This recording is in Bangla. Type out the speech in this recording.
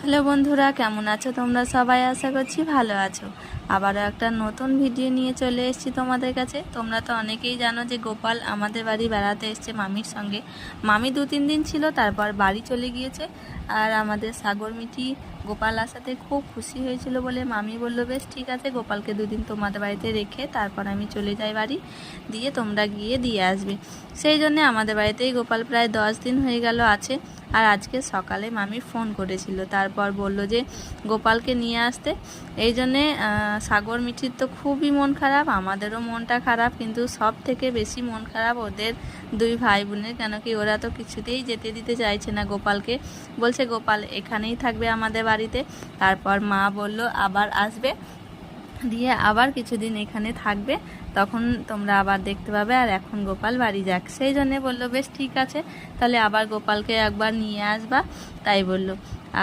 হ্যালো বন্ধুরা, কেমন আছো তোমরা সবাই? আশা করছি ভালো আছো। আবারও একটা নতুন ভিডিও নিয়ে চলে এসেছি তোমাদের কাছে। তোমরা তো অনেকেই জানো যে গোপাল আমাদের বাড়ি বেড়াতে এসছে মামির সঙ্গে। মামি 2-3 দিন ছিল, তারপর বাড়ি চলে গিয়েছে। আর আমাদের সাগর মিঠি গোপাল আসাতে খুব খুশি হয়েছিল বলে মামি বলল, বেশ ঠিক আছে, গোপালকে 2 দিন তোমাদের বাড়িতে রেখে তারপর আমি চলে যাই বাড়ি, দিয়ে তোমরা গিয়ে দিয়ে আসবে। সেই জন্যে আমাদের বাড়িতেই গোপাল প্রায় 10 দিন হয়ে গেল আছে। আর আজকে সকালে মামি ফোন করেছিল, তারপর বলল যে গোপালকে নিয়ে আসতে। এই জন্যে সাগর মিঠির তো খুবই মন খারাপ, আমাদেরও মনটা খারাপ, কিন্তু সব থেকে বেশি মন খারাপ ওদের 2 ভাই বোনের। কেন কি ওরা তো কিছুতেই যেতে দিতে চাইছে না গোপালকে, বলছে গোপাল এখানেই থাকবে আমাদের বাড়িতে। তারপর মা বলল আবার আসবে, দিয়ে আবার কিছুদিন এখানে থাকবে, তখন তোমরা আবার দেখতে পাবে। আর এখন গোপাল বাড়ি যাক। সেই জন্যে বললো বেশ ঠিক আছে, তাহলে আবার গোপালকে একবার নিয়ে আসবা, তাই বলল।